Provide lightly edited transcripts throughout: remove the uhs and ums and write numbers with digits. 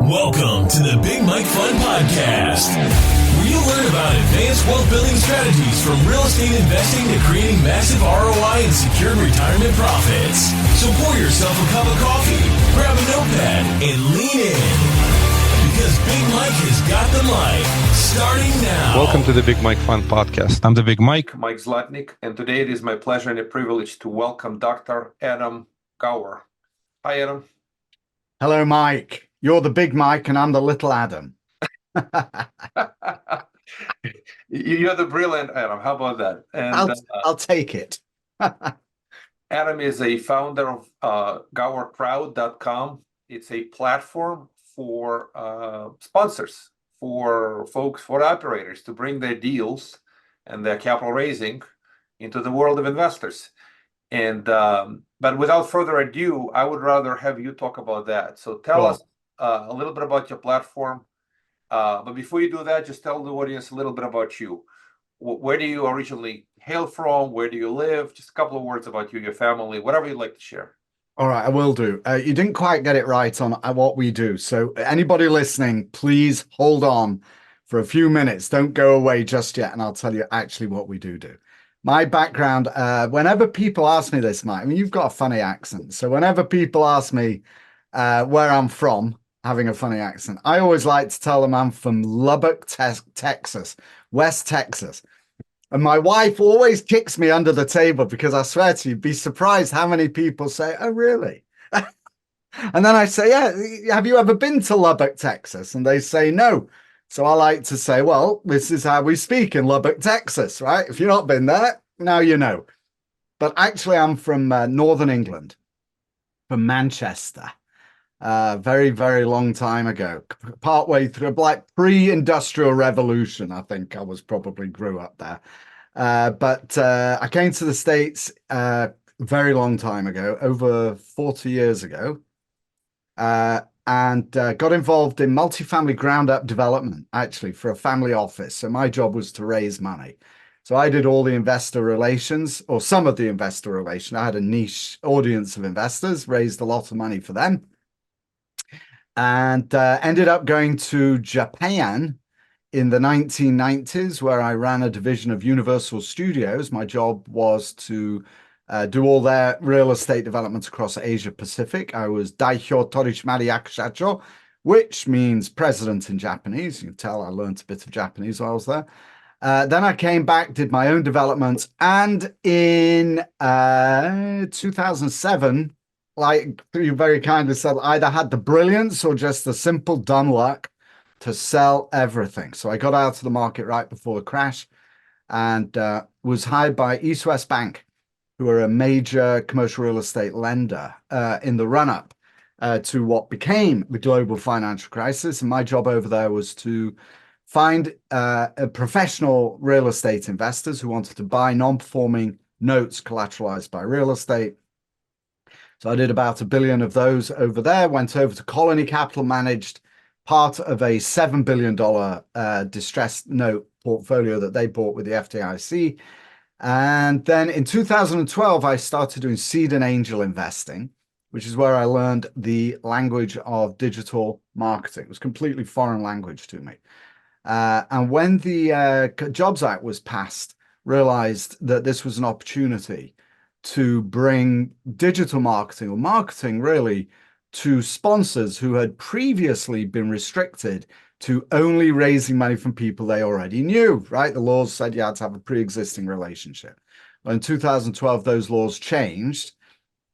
Welcome to the Big Mike Fun Podcast, where you'll learn about advanced wealth building strategies from real estate investing to creating massive ROI and secured retirement profits. So pour yourself a cup of coffee, grab a notepad, and lean in. Because Big Mike has got the mic, starting now. Welcome to the Big Mike Fun Podcast. I'm the Big Mike Zlatnik, and today it is my pleasure and a privilege to welcome Dr. Adam Gower. Hi, Adam. Hello, Mike. You're the Big Mike, and I'm the little Adam. You're the brilliant Adam. How about that? And I'll take it. Adam is a founder of GowerCrowd.com. It's a platform for sponsors, for folks, for operators to bring their deals and their capital raising into the world of investors. And but without further ado, I would rather have you talk about that. So tell us a little bit about your platform. But before you do that, just tell the audience a little bit about you. Where do you originally hail from? Where do you live? Just a couple of words about you, your family, whatever you'd like to share. All right, I will do. You didn't quite get it right on what we do. So anybody listening, please hold on for a few minutes. Don't go away just yet, and I'll tell you actually what we do. My background, whenever people ask me this, Mike, I mean, you've got a funny accent. So whenever people ask me where I'm from, having a funny accent, I always like to tell them I'm from Lubbock, Texas, West Texas. And my wife always kicks me under the table because I swear to you, you'd be surprised how many people say, "Oh, really?" And then I say, "Yeah, have you ever been to Lubbock, Texas?" And they say, "No." So I like to say, well, this is how we speak in Lubbock, Texas, right? If you've not been there, now you know. But actually, I'm from Northern England, from Manchester. Very, very long time ago, partway through, like pre-industrial revolution, I think I was probably grew up there. But I came to the States very long time ago, over 40 years ago, and got involved in multifamily ground-up development, actually, for a family office. So my job was to raise money. So I did all the investor relations, or some of the investor relations. I had a niche audience of investors, raised a lot of money for them, and ended up going to Japan in the 1990s, where I ran a division of Universal Studios. My job was to do all their real estate developments across Asia Pacific. I was Daihyo Torishimari Shacho, which means president in Japanese. You can tell I learned a bit of Japanese while I was there. Then I came back, did my own developments, and in 2007, like you very kindly said, I either had the brilliance or just the simple dumb luck to sell everything. So I got out of the market right before the crash and was hired by East West Bank, who are a major commercial real estate lender in the run-up to what became the global financial crisis. And my job over there was to find professional real estate investors who wanted to buy non-performing notes collateralized by real estate. So I did about $1 billion of those over there, went over to Colony Capital, managed part of a $7 billion distressed note portfolio that they bought with the FDIC. And then in 2012, I started doing seed and angel investing, which is where I learned the language of digital marketing. It was completely foreign language to me. And when the Jobs Act was passed, realized that this was an opportunity to bring digital marketing, or marketing really, to sponsors who had previously been restricted to only raising money from people they already knew, right? The laws said you had to have a pre-existing relationship. Well, in 2012, those laws changed.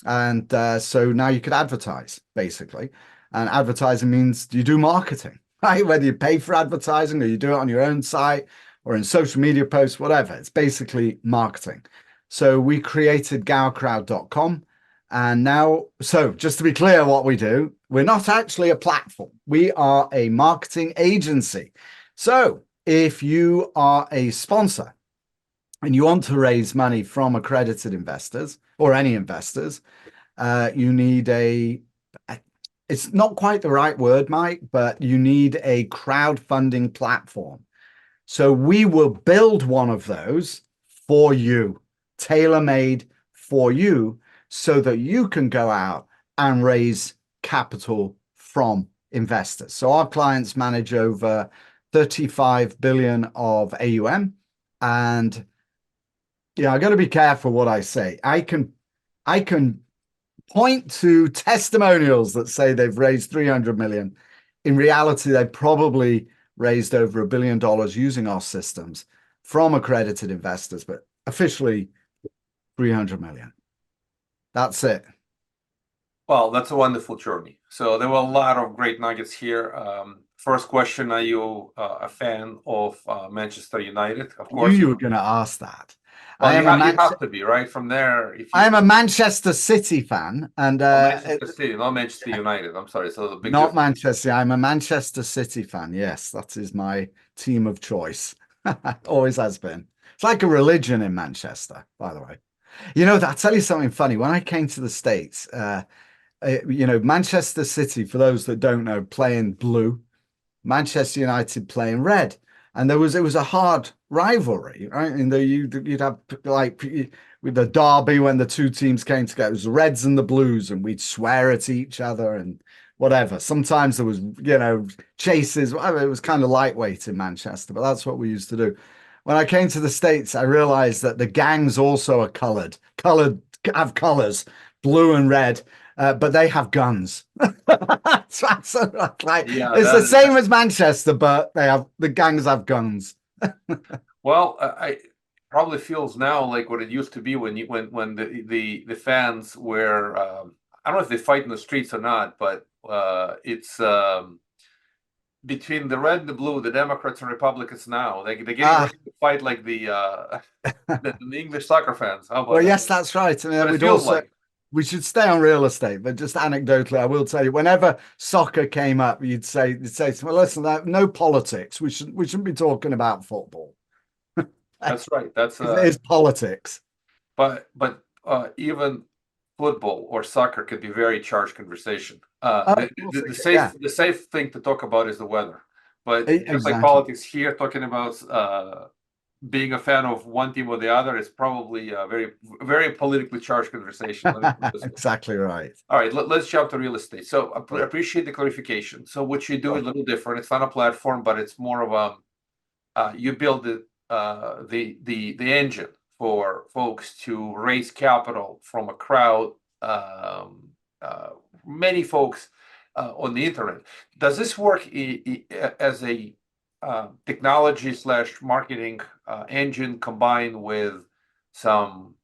And so now you could advertise, basically. And advertising means you do marketing, right? Whether you pay for advertising or you do it on your own site or in social media posts, whatever. It's basically marketing. So we created GowerCrowd.com. And now, so just to be clear what we do, we're not actually a platform. We are a marketing agency. So if you are a sponsor and you want to raise money from accredited investors or any investors, you need it's not quite the right word, Mike, but you need a crowdfunding platform. So we will build one of those for you, tailor-made for you, so that you can go out and raise capital from investors. So our clients manage over 35 billion of AUM. And I got to be careful what I say. I can point to testimonials that say they've raised 300 million. In reality, they probably raised over $1 billion using our systems from accredited investors, but officially 300 million. That's it. Well, that's a wonderful journey. So there were a lot of great nuggets here. First question, are you a fan of Manchester United? Of course. You were going to ask that. Well, you have to be, right? From there, I am a Manchester City fan, and Manchester City, not Manchester United. I'm sorry, so the big not difference. Manchester. I'm a Manchester City fan. Yes, that is my team of choice. Always has been. It's like a religion in Manchester, by the way. I'll tell you something funny. When I came to the States, Manchester City, for those that don't know, play in blue. Manchester United play in red. And it was a hard rivalry, right? And you'd have like with the derby when the two teams came together, it was the Reds and the Blues, and we'd swear at each other and whatever. Sometimes there was, chases, whatever. It was kind of lightweight in Manchester, but that's what we used to do. When I came to the States, I realized that the gangs also are have colors, blue and red. But they have guns. It's the same as Manchester, but the gangs have guns. Well, I probably feels now like what it used to be when the fans were. I don't know if they fight in the streets or not, but it's between the red and the blue, the Democrats and Republicans now. They're getting ready to fight like the English soccer fans. How about yes, that's right. And we should stay on real estate, but just anecdotally, I will tell you, whenever soccer came up, you'd say to me, listen, no politics. We shouldn't be talking about football. That's right. It is politics. But even football or soccer could be very charged conversation. The safe thing to talk about is the weather. But just like politics here, talking about being a fan of one team or the other is probably a very, very politically charged conversation. Exactly right. All right, let's jump to real estate. So I appreciate the clarification. So what you do is a little different. It's not a platform, but it's more of you build the engine for folks to raise capital from a crowd. Many folks on the internet. Does this work as a technology/marketing engine combined with some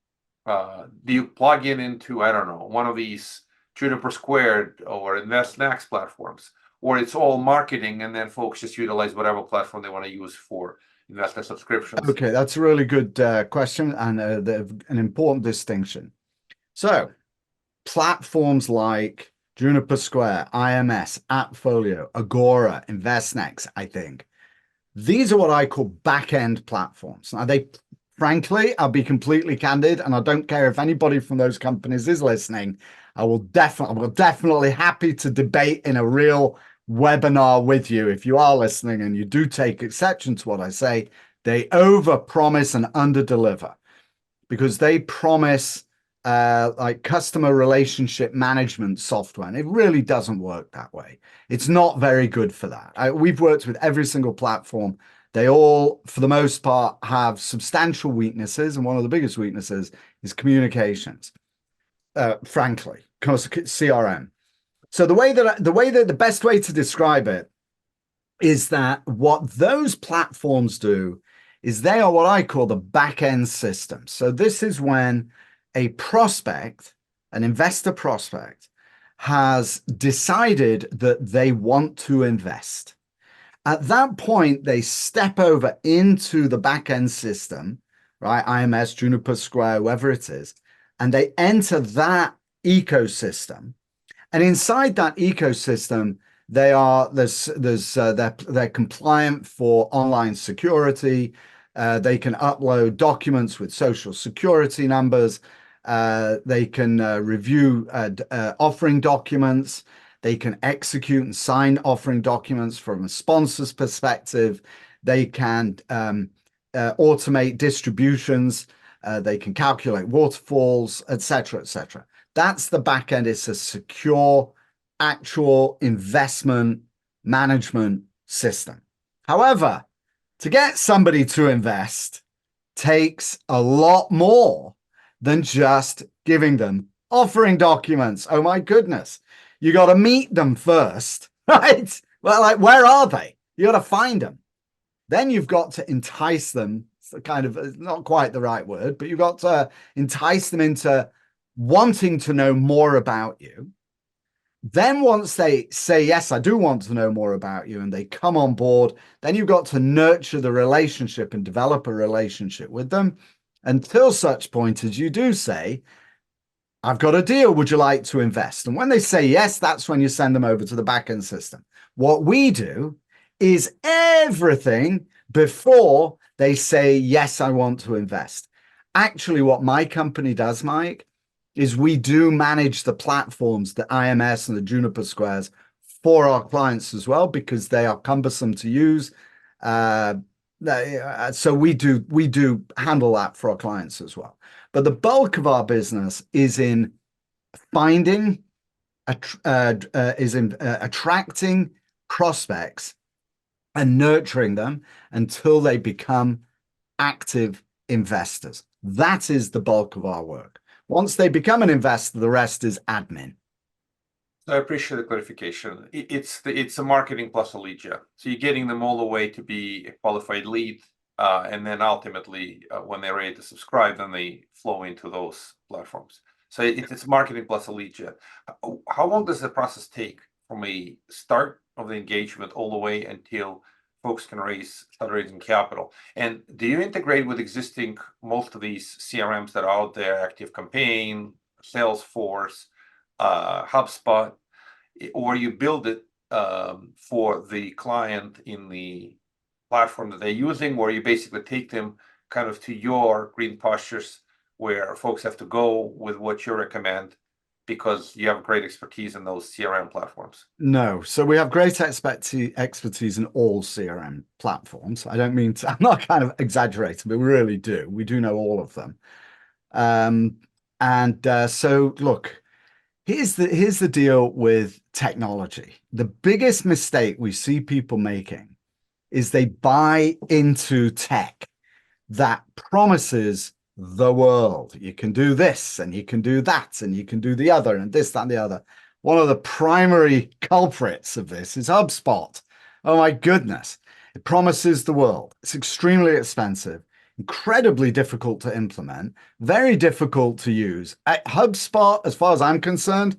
do you plug into, I don't know, one of these Juniper Squared or InvestNext platforms, or it's all marketing and then folks just utilize whatever platform they want to use for investor subscriptions? Okay, that's a really good question and an important distinction. So platforms like Juniper Square, IMS, Appfolio, Agora, InvestNext, I think, these are what I call back-end platforms. Now, frankly, I'll be completely candid, and I don't care if anybody from those companies is listening. I'm definitely happy to debate in a real webinar with you. If you are listening and you do take exception to what I say, they overpromise and underdeliver because they promise like customer relationship management software, and it really doesn't work that way. It's not very good for that. We've worked with every single platform. They all, for the most part, have substantial weaknesses, and one of the biggest weaknesses is communications. Frankly, CRM. So the best way to describe it is that what those platforms do is they are what I call the back-end system. So this is when a prospect, an investor prospect, has decided that they want to invest. At that point, they step over into the back-end system, right? IMS, Juniper Square, whoever it is, and they enter that ecosystem. And inside that ecosystem, they're compliant for online security. They can upload documents with social security numbers. They can review offering documents. They can execute and sign offering documents from a sponsor's perspective. They can automate distributions. They can calculate waterfalls, etc., etc. That's the back end. It's a secure, actual investment management system. However, to get somebody to invest takes a lot more than just giving them offering documents. Oh my goodness. You got to meet them first, right? Well, like, where are they? You got to find them. Then you've got to entice them. It's kind of not quite the right word, but you've got to entice them into wanting to know more about you. Then once they say, yes, I do want to know more about you, and they come on board, then you've got to nurture the relationship and develop a relationship with them until such point as you do say, I've got a deal. Would you like to invest? And when they say yes, that's when you send them over to the backend system. What we do is everything before they say, yes, I want to invest. Actually, what my company does, Mike, is we do manage the platforms, the IMS and the Juniper Squares for our clients as well, because they are cumbersome to use. So we do handle that for our clients as well. But the bulk of our business is in finding, attracting prospects and nurturing them until they become active investors. That is the bulk of our work. Once they become an investor, the rest is admin. I appreciate the clarification. It's a marketing plus a lead gen. So you're getting them all the way to be a qualified lead, and then ultimately, when they're ready to subscribe, then they flow into those platforms. So it's marketing plus a lead gen. How long does the process take from a start of the engagement all the way until folks can start raising capital? And do you integrate with most of these CRMs that are out there, ActiveCampaign, Salesforce, HubSpot, or you build it for the client in the platform that they're using, or you basically take them kind of to your green pastures where folks have to go with what you recommend because you have great expertise in those CRM platforms? No. So we have great expertise in all CRM platforms. I don't mean to, I'm not kind of exaggerating, but we really do. We do know all of them. So look, here's the deal with technology. The biggest mistake we see people making is they buy into tech that promises the world. You can do this, and you can do that, and you can do the other, and this, that, and the other. One of the primary culprits of this is HubSpot. Oh my goodness. It promises the world. It's extremely expensive, incredibly difficult to implement, very difficult to use. HubSpot, as far as I'm concerned,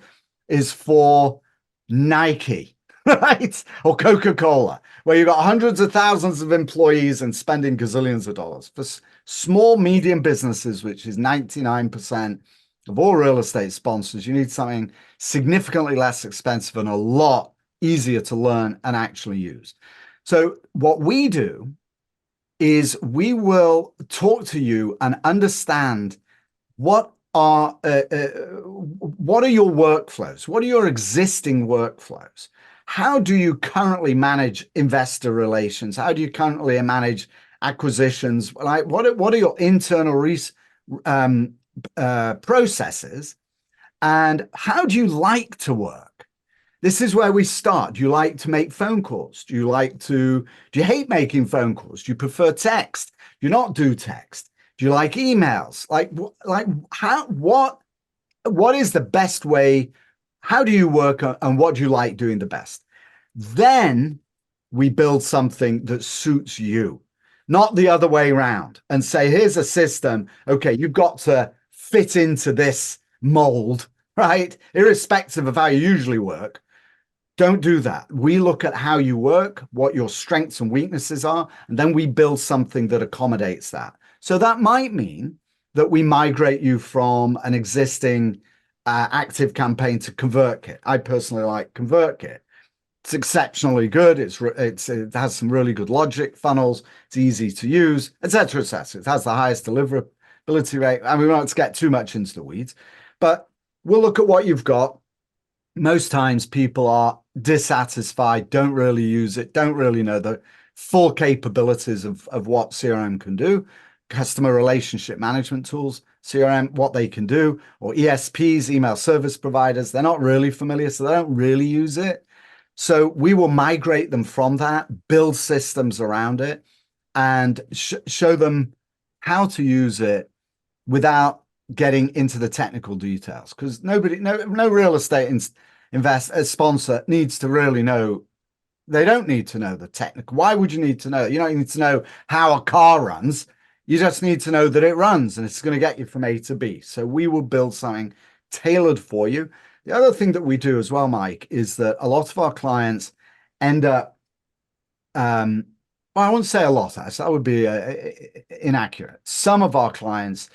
is for Nike, right? Or Coca-Cola, where you've got hundreds of thousands of employees and spending gazillions of dollars. For small, medium businesses, which is 99% of all real estate sponsors, you need something significantly less expensive and a lot easier to learn and actually use. So what we do is we will talk to you and understand what are your workflows? What are your existing workflows? How do you currently manage investor relations? How do you currently manage acquisitions? Like what are your internal processes? And how do you like to work? This is where we start. Do you like to make phone calls? Do you hate making phone calls? Do you prefer text? Do you not do text? Do you like emails? What is the best way? How do you work and what do you like doing the best? Then we build something that suits you, not the other way around, and say, here's a system. Okay, you've got to fit into this mold, right? Irrespective of how you usually work. Don't do that. We look at how you work, what your strengths and weaknesses are, and then we build something that accommodates that. So that might mean that we migrate you from an existing ActiveCampaign to ConvertKit. I personally like ConvertKit. It's exceptionally good. It has some really good logic funnels. It's easy to use, etc., etc. It has the highest deliverability rate. I mean, we won't get too much into the weeds, but we'll look at what you've got. Most times people are dissatisfied, don't really use it, don't really know the full capabilities of what CRM can do. Customer relationship management tools, CRM, what they can do, or ESPs, email service providers, they're not really familiar, so they don't really use it. So we will migrate them from that, build systems around it, and show them how to use it without getting into the technical details. Because no real estate sponsor needs to really know. They don't need to know the technical. Why would you need to know? You don't need to know how a car runs. You just need to know that it runs and it's going to get you from A to B. So we will build something tailored for you. The other thing that we do as well, Mike, is that a lot of our clients end up, well, I wouldn't say a lot, actually, that would be inaccurate. Some of our clients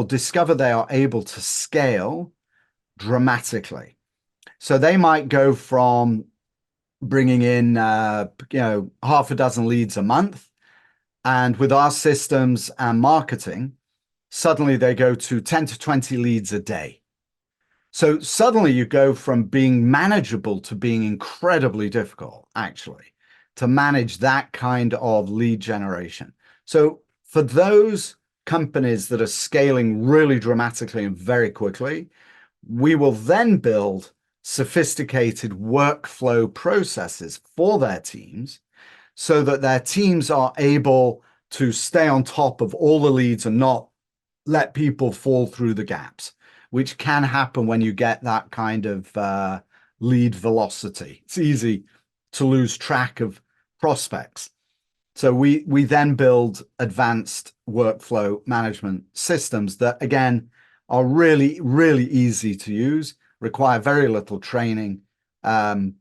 discover they are able to scale dramatically. So they might go from bringing in, half a dozen leads a month. And with our systems and marketing, suddenly they go to 10 to 20 leads a day. So suddenly you go from being manageable to being incredibly difficult, actually, to manage that kind of lead generation. So for those companies that are scaling really dramatically and very quickly, we will then build sophisticated workflow processes for their teams so that their teams are able to stay on top of all the leads and not let people fall through the gaps, which can happen when you get that kind of lead velocity. It's easy to lose track of prospects. So we then build advanced workflow management systems that, again, are really, really easy to use, require very little training, and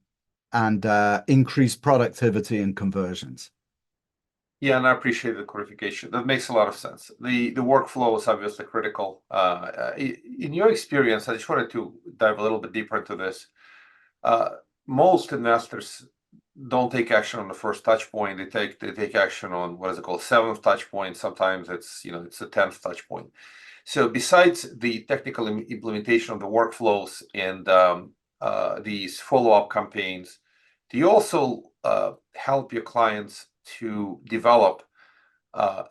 increase productivity and conversions. Yeah, and I appreciate the clarification. That makes a lot of sense. The workflow is obviously critical. In your experience, I just wanted to dive a little bit deeper into this. Most investors don't take action on the first touch point. They take action on what is it called, seventh touch point. Sometimes it's the 10th touch point. So besides the technical implementation of the workflows and these follow-up campaigns, do you also help your clients to develop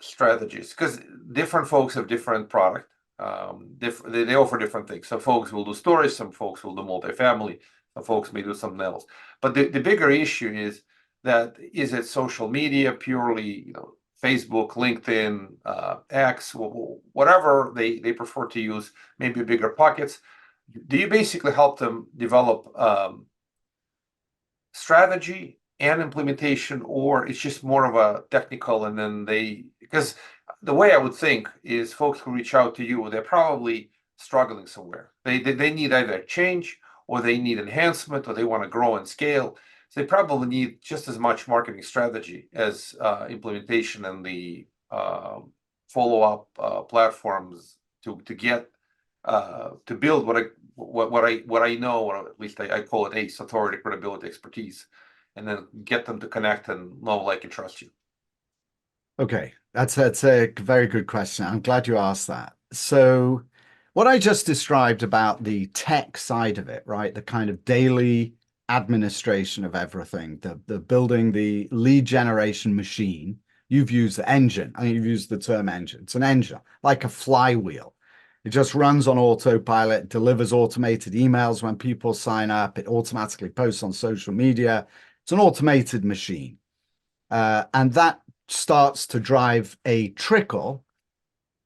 strategies? Because different folks have different product. They offer different things. Some folks will do stories, some folks will do multifamily, some folks may do something else. But the bigger issue is that, is it social media purely, Facebook, LinkedIn, X, whatever they prefer to use, maybe bigger pockets. Do you basically help them develop strategy and implementation, or it's just more of a technical, and then because the way I would think is folks who reach out to you, they're probably struggling somewhere. They need either change, or they need enhancement, or they want to grow and scale. So they probably need just as much marketing strategy as implementation and the follow-up platforms to get to build what I know, or at least I call it ACE, authority, credibility, expertise, and then get them to connect and know, like, and trust you. Okay, that's a very good question. I'm glad you asked that. So what I just described about the tech side of it, right? The kind of daily administration of everything, the building the lead generation machine. You've used the engine. I think you've used the term engine. It's an engine, like a flywheel. It just runs on autopilot, delivers automated emails when people sign up. It automatically posts on social media. It's an automated machine. And that starts to drive a trickle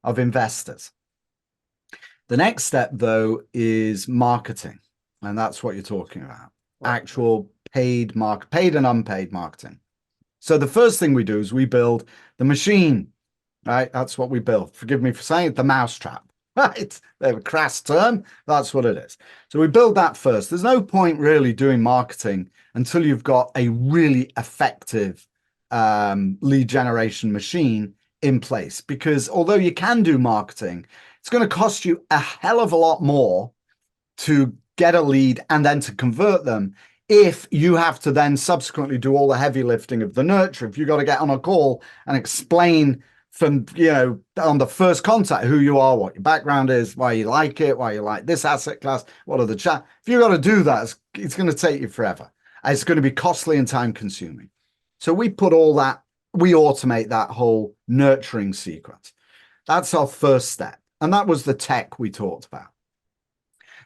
of investors. The next step, though, is marketing. And that's what you're talking about. Actual paid and unpaid marketing. So the first thing we do is we build the machine, right? That's what we build. Forgive me for saying it, the mousetrap, right? They have a crass term. That's what it is. So we build that first. There's no point really doing marketing until you've got a really effective lead generation machine in place. Because although you can do marketing, it's going to cost you a hell of a lot more to get a lead and then to convert them, if you have to then subsequently do all the heavy lifting of the nurture. If you've got to get on a call and explain from, on the first contact who you are, what your background is, why you like it, why you like this asset class, what are the chat. If you've got to do that, it's going to take you forever. It's going to be costly and time consuming. So we put all that, we automate that whole nurturing sequence. That's our first step. And that was the tech we talked about.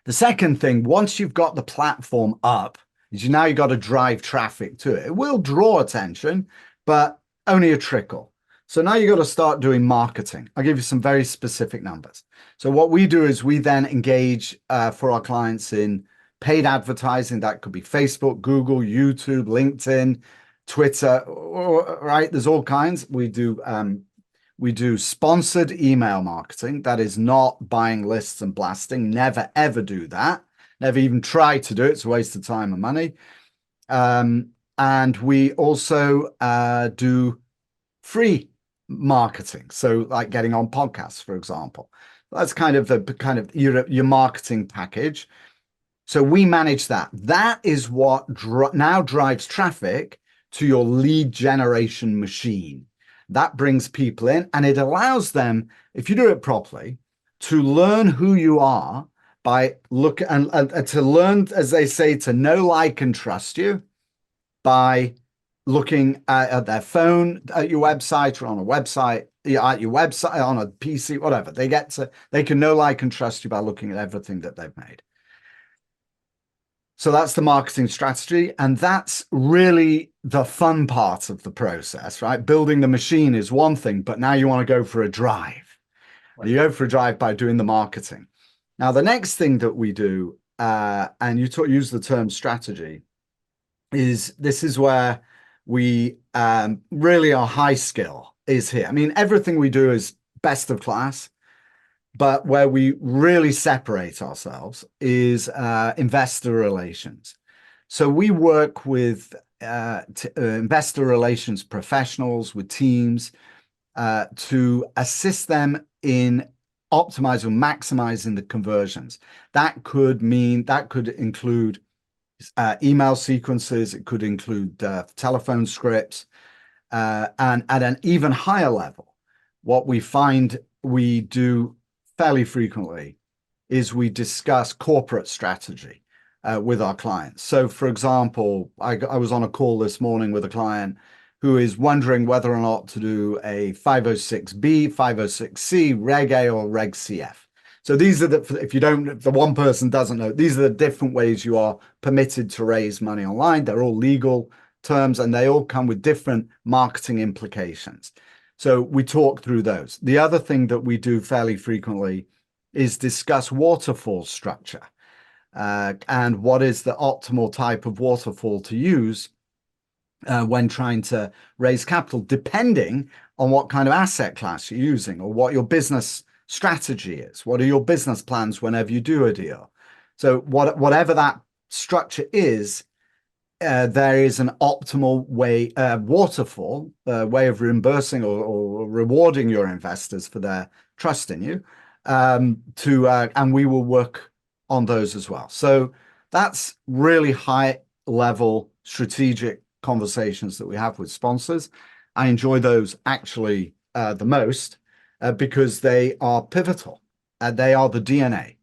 The second thing, once you've got the platform up Now you've got to drive traffic to it. It will draw attention, but only a trickle. So now you've got to start doing marketing. I'll give you some very specific numbers. So what we do is we then engage for our clients in paid advertising. That could be Facebook, Google, YouTube, LinkedIn, Twitter, right? There's all kinds. We do sponsored email marketing. That is not buying lists and blasting. Never, ever do that. Never even try to do it. It's a waste of time and money. And we also do free marketing. So like getting on podcasts, for example. That's kind of your marketing package. So we manage that. That is what now drives traffic to your lead generation machine. That brings people in, and it allows them, if you do it properly, to learn who you are by to learn, as they say, to know, like, and trust you by looking at their phone, at your website, or on a website, at your website, on a PC, whatever. They can know, like, and trust you by looking at everything that they've made. So that's the marketing strategy. And that's really the fun part of the process, right? Building the machine is one thing, but now you want to go for a drive. Right. You go for a drive by doing the marketing. Now, the next thing that we do, and you use the term strategy, this is where we really our high skill is here. I mean, everything we do is best of class. But where we really separate ourselves is investor relations. So we work with investor relations professionals, with teams, to assist them in optimizing, maximizing the conversions. That could include email sequences. It could include telephone scripts. And at an even higher level, what we find we do fairly frequently is we discuss corporate strategy with our clients. So, for example, I was on a call this morning with a client who is wondering whether or not to do a 506B, 506C, Reg A, or Reg CF. So these are if the one person doesn't know, these are the different ways you are permitted to raise money online. They're all legal terms, and they all come with different marketing implications. So we talk through those. The other thing that we do fairly frequently is discuss waterfall structure and what is the optimal type of waterfall to use when trying to raise capital, depending on what kind of asset class you're using or what your business strategy is. What are your business plans whenever you do a deal? So whatever that structure is, there is an optimal way, waterfall way of reimbursing or rewarding your investors for their trust in you. And we will work on those as well. So that's really high level strategic conversations that we have with sponsors. I enjoy those actually the most because they are pivotal. They are the DNA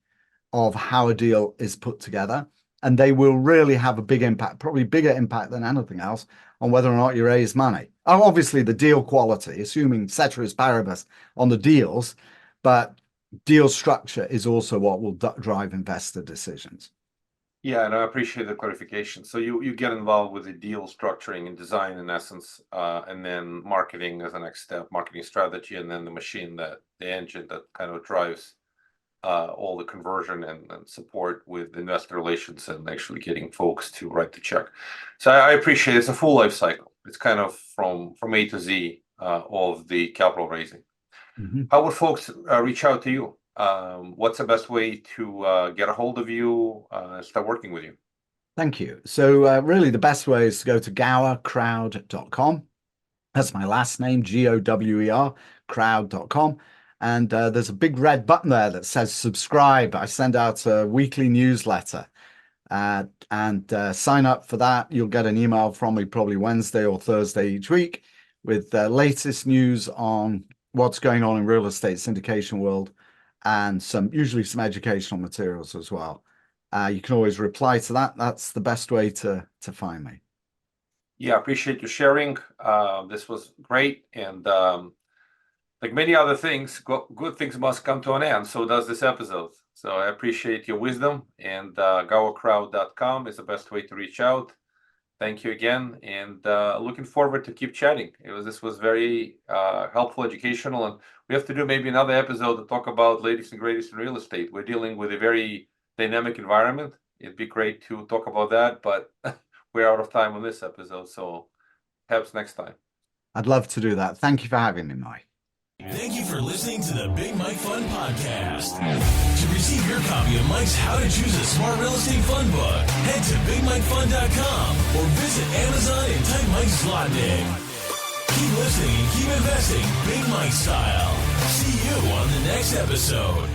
of how a deal is put together. And they will really have a big impact, probably bigger impact than anything else, on whether or not you raise money. Oh, obviously, the deal quality, assuming ceteris paribus on the deals, but deal structure is also what will drive investor decisions. Yeah, and I appreciate the clarification. So you get involved with the deal structuring and design, in essence, and then marketing as a next step, marketing strategy, and then the machine, the engine that kind of drives all the conversion and support with investor relations and actually getting folks to write the check. So I appreciate it's a full life cycle. It's kind of from A to Z of the capital raising. Mm-hmm. How would folks reach out to you? What's the best way to get a hold of you, start working with you? Thank you. So really the best way is to go to GowerCrowd.com. That's my last name, GOWER, crowd.com. And there's a big red button there that says subscribe. I send out a weekly newsletter and sign up for that. You'll get an email from me probably Wednesday or Thursday each week with the latest news on what's going on in real estate syndication world and usually some educational materials as well. You can always reply to that. That's the best way to find me. Yeah, I appreciate you sharing. This was great. And like many other things, good things must come to an end. So does this episode. So I appreciate your wisdom, and GowerCrowd.com is the best way to reach out. Thank you again, and looking forward to keep chatting. This was very helpful, educational, and we have to do maybe another episode to talk about latest and greatest in real estate. We're dealing with a very dynamic environment. It'd be great to talk about that, but we're out of time on this episode, so perhaps next time. I'd love to do that. Thank you for having me, Mike. Thank you for listening to the Big Mike Fund Podcast. To receive your copy of Mike's How to Choose a Smart Real Estate Fund book, head to BigMikeFund.com or visit Amazon and type Mike Zlotnick. Keep listening and keep investing Big Mike style. See you on the next episode.